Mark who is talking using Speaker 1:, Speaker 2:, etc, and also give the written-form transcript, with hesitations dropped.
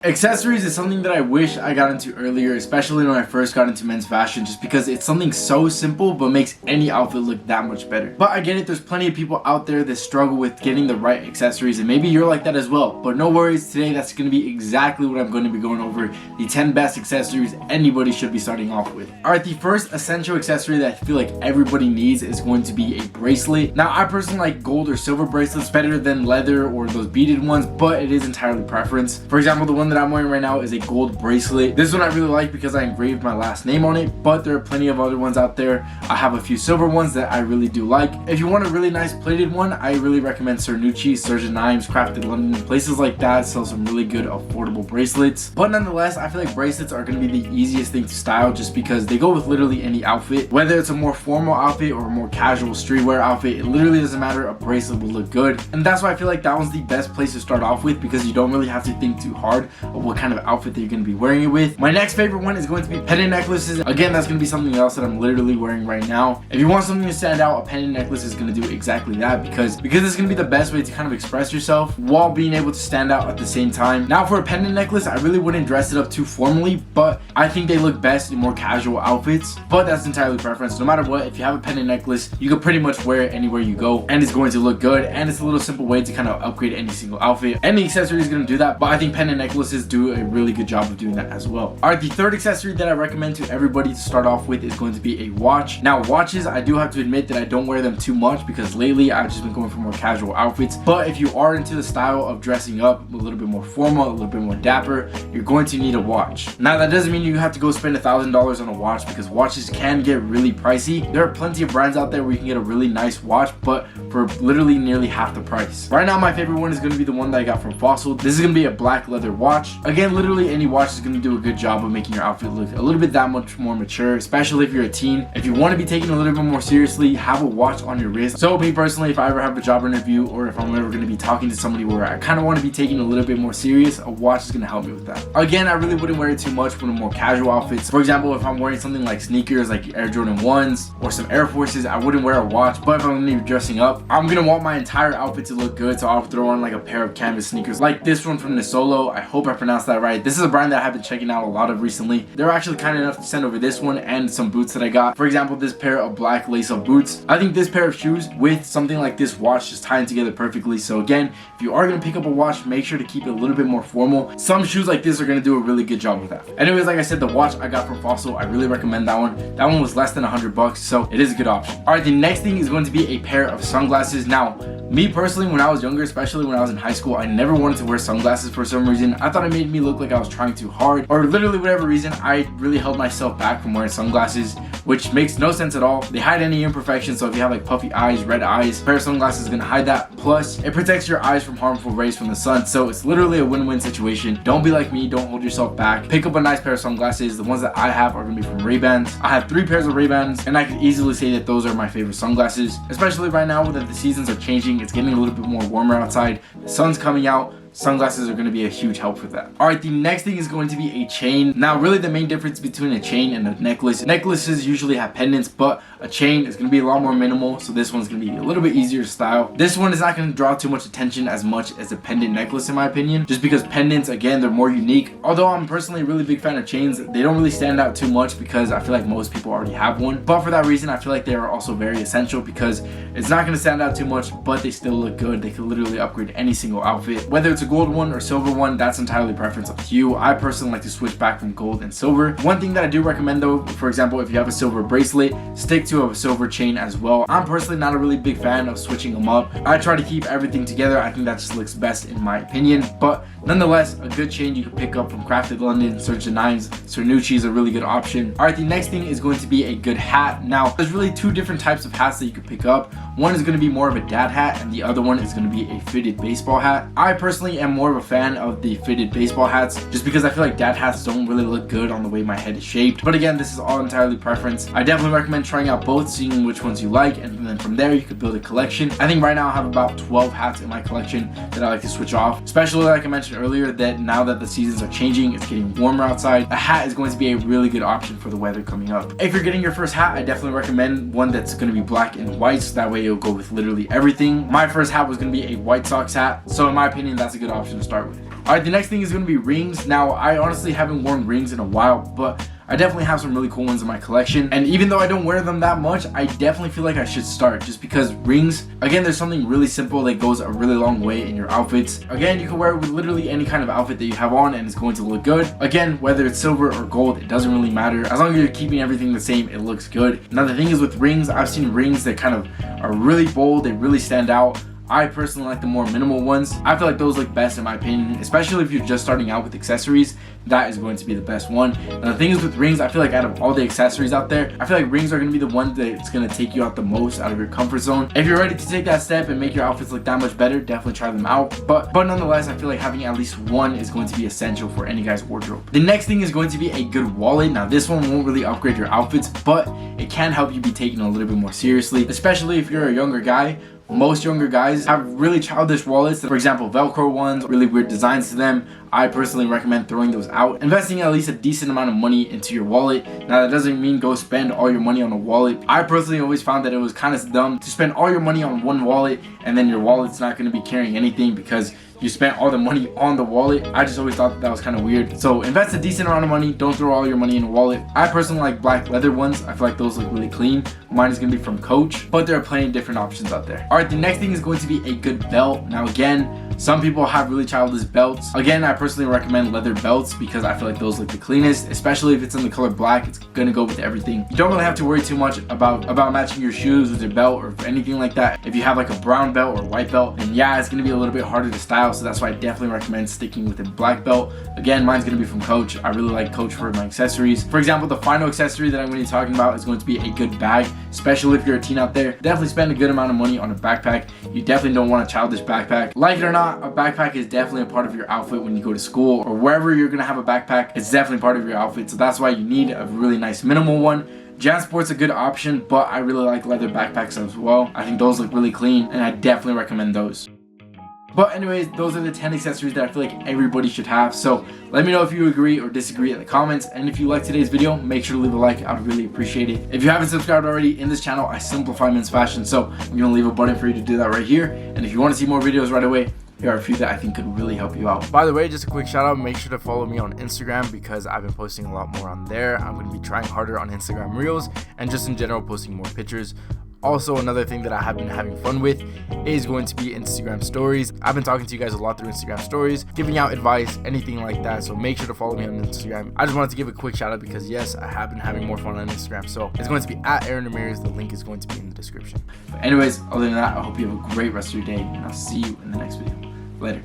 Speaker 1: Accessories is something that I wish I got into earlier, especially when I first got into men's fashion, just because it's something so simple but makes any outfit look that much better. But I get it, there's plenty of people out there that struggle with getting the right accessories, and maybe you're like that as well. But no worries, today that's going to be exactly what I'm going to be going over, the 10 best accessories anybody should be starting off with. Alright, the first essential accessory that I feel like everybody needs is going to be a bracelet. Now, I personally like gold or silver bracelets better than leather or those beaded ones, but it is entirely preference. For example, the one that I'm wearing right now is a gold bracelet. This one I really like because I engraved my last name on it, but there are plenty of other ones out there. I have a few silver ones that I really do like. If you want a really nice plated one, I really recommend Cernucci, Surgeon Nimes, Crafted London. Places like that sell some really good affordable bracelets. But nonetheless, I feel like bracelets are going to be the easiest thing to style just because they go with literally any outfit. Whether it's a more formal outfit or a more casual streetwear outfit, it literally doesn't matter. A bracelet will look good. And that's why I feel like that one's the best place to start off with, because you don't really have to think too hard of what kind of outfit that you're going to be wearing it with. My next favorite one is going to be pendant necklaces. Again, that's going to be something else that I'm literally wearing right now. If you want something to stand out, a pendant necklace is going to do exactly that because it's going to be the best way to kind of express yourself while being able to stand out at the same time. Now, for a pendant necklace, I really wouldn't dress it up too formally, but I think they look best in more casual outfits. But that's entirely preference. No matter what, if you have a pendant necklace, you can pretty much wear it anywhere you go and it's going to look good, and it's a little simple way to kind of upgrade any single outfit. Any accessory is going to do that, but I think pendant necklaces do a really good job of doing that as well. Alright, the third accessory that I recommend to everybody to start off with is going to be a watch. Now, watches, I do have to admit that I don't wear them too much because lately I've just been going for more casual outfits. But if you are into the style of dressing up a little bit more formal, a little bit more dapper, you're going to need a watch. Now, that doesn't mean you have to go spend $1,000 on a watch, because watches can get really pricey. There are plenty of brands out there where you can get a really nice watch, but for literally nearly half the price. Right now, my favorite one is going to be the one that I got from Fossil. This is going to be a black leather watch. Again, literally any watch is going to do a good job of making your outfit look a little bit that much more mature, especially if you're a teen. If you want to be taken a little bit more seriously, have a watch on your wrist. So me personally, if I ever have a job interview or if I'm ever going to be talking to somebody where I kind of want to be taken a little bit more serious, a watch is going to help me with that. Again, I really wouldn't wear it too much when more casual outfits. For example, if I'm wearing something like sneakers like Air Jordan 1s or some Air Forces, I wouldn't wear a watch. But if I'm going to be dressing up, I'm going to want my entire outfit to look good, so I'll throw on like a pair of canvas sneakers like this one from Nisolo. I hope I pronounced that right. This is a brand that I have been checking out a lot of recently. They're actually kind enough to send over this one and some boots that I got. For example, this pair of black lace-up boots. I think this pair of shoes with something like this watch just tie together perfectly. So again, if you are going to pick up a watch, make sure to keep it a little bit more formal. Some shoes like this are going to do a really good job with that. Anyways, like I said, the watch I got from Fossil, I really recommend that one. That one was less than $100, so it is a good option. Alright, the next thing is going to be a pair of sunglasses. Now, me personally, when I was younger, especially when I was in high school, I never wanted to wear sunglasses for some reason. I thought it made me look like I was trying too hard, or literally whatever reason, I really held myself back from wearing sunglasses, which makes no sense at all. They hide any imperfections, so if you have like puffy eyes, red eyes, a pair of sunglasses is going to hide that. Plus, it protects your eyes from harmful rays from the sun, so it's literally a win-win situation. Don't be like me, don't hold yourself back. Pick up a nice pair of sunglasses. The ones that I have are going to be from Ray-Bans. I have 3 pairs of Ray-Bans, and I can easily say that those are my favorite sunglasses, especially right now that the seasons are changing. It's getting a little bit more warmer outside. The sun's coming out. Sunglasses are going to be a huge help with that. Alright, the next thing is going to be a chain. Now, really the main difference between a chain and a necklace. Necklaces usually have pendants, but a chain is going to be a lot more minimal, so this one's going to be a little bit easier to style. This one is not going to draw too much attention as much as a pendant necklace, in my opinion, just because pendants, again, they're more unique. Although I'm personally a really big fan of chains, they don't really stand out too much because I feel like most people already have one. But for that reason, I feel like they are also very essential because it's not going to stand out too much, but they still look good. They can literally upgrade any single outfit. Whether it's a gold one or silver one, that's entirely preference up to you. I personally like to switch back from gold and silver. One thing that I do recommend though, for example, if you have a silver bracelet, stick to a silver chain as well. I'm personally not a really big fan of switching them up. I try to keep everything together. I think that just looks best in my opinion, but nonetheless, a good chain you can pick up from Crafted London, Surgeon Nimes, Cernucci is a really good option. Alright, the next thing is going to be a good hat. Now, there's really 2 different types of hats that you could pick up. One is going to be more of a dad hat, and the other one is going to be a fitted baseball hat. I personally am more of a fan of the fitted baseball hats just because I feel like dad hats don't really look good on the way my head is shaped. But again, this is all entirely preference. I definitely recommend trying out both, seeing which ones you like, and then from there you could build a collection. I think right now I have about 12 hats in my collection that I like to switch off, especially like I mentioned earlier that now that the seasons are changing, it's getting warmer outside, a hat is going to be a really good option for the weather coming up. If you're getting your first hat, I definitely recommend one that's going to be black and white, so that way it'll go with literally everything. My first hat was going to be a White Sox hat, so in my opinion that's a good option to start with. Alright, the next thing is going to be rings. Now, I honestly haven't worn rings in a while, but I definitely have some really cool ones in my collection, and even though I don't wear them that much, I definitely feel like I should start, just because rings, again, there's something really simple that goes a really long way in your outfits. Again, you can wear it with literally any kind of outfit that you have on and it's going to look good. Again, whether it's silver or gold, it doesn't really matter. As long as you're keeping everything the same, it looks good. Now the thing is with rings, I've seen rings that kind of are really bold, they really stand out. I personally like the more minimal ones. I feel like those look best in my opinion, especially if you're just starting out with accessories. That is going to be the best one. And the thing is with rings, I feel like out of all the accessories out there, I feel like rings are going to be the one that's going to take you out the most out of your comfort zone. If you're ready to take that step and make your outfits look that much better, definitely try them out. But nonetheless, I feel like having at least one is going to be essential for any guy's wardrobe. The next thing is going to be a good wallet. Now this one won't really upgrade your outfits, but it can help you be taken a little bit more seriously, especially if you're a younger guy. Most younger guys have really childish wallets, for example Velcro ones, really weird designs to them. I personally recommend throwing those out, investing at least a decent amount of money into your wallet. Now that doesn't mean go spend all your money on a wallet. I personally always found that it was kind of dumb to spend all your money on one wallet and then your wallet's not going to be carrying anything because you spent all the money on the wallet. I just always thought that was kind of weird. So invest a decent amount of money, don't throw all your money in a wallet. I personally like black leather ones. I feel like those look really clean. Mine is going to be from Coach, but there are plenty of different options out there. Alright, the next thing is going to be a good belt. Now again, some people have really childish belts. Again, I personally recommend leather belts because I feel like those look the cleanest, especially if it's in the color black. It's gonna go with everything. You don't really have to worry too much about matching your shoes with your belt or anything like that. If you have like a brown belt or white belt, then yeah, it's gonna be a little bit harder to style, so that's why I definitely recommend sticking with a black belt. Again, mine's gonna be from Coach. I really like Coach for my accessories. For example, the final accessory that I'm gonna be talking about is going to be a good bag, especially if you're a teen out there. Definitely spend a good amount of money on a backpack. You definitely don't want a childish backpack. Like it or not, a backpack is definitely a part of your outfit when you go to school or wherever you're gonna have a backpack. It's definitely part of your outfit, so that's why you need a really nice minimal one. JanSport's a good option, but I really like leather backpacks as well. I think those look really clean and I definitely recommend those. But anyways, those are the 10 accessories that I feel like everybody should have. So let me know if you agree or disagree in the comments. And if you like today's video, make sure to leave a like. I would really appreciate it. If you haven't subscribed already in this channel, I simplify men's fashion. So I'm going to leave a button for you to do that right here. And if you want to see more videos right away, here are a few that I think could really help you out. By the way, just a quick shout out, make sure to follow me on Instagram because I've been posting a lot more on there. I'm going to be trying harder on Instagram Reels and just in general posting more pictures. Also, another thing that I have been having fun with is going to be Instagram stories. I've been talking to you guys a lot through Instagram stories, giving out advice, anything like that. So make sure to follow me on Instagram. I just wanted to give a quick shout out because yes, I have been having more fun on Instagram. So it's going to be at Aaron Ramirez. The link is going to be in the description. But anyways, other than that, I hope you have a great rest of your day and I'll see you in the next video. Later.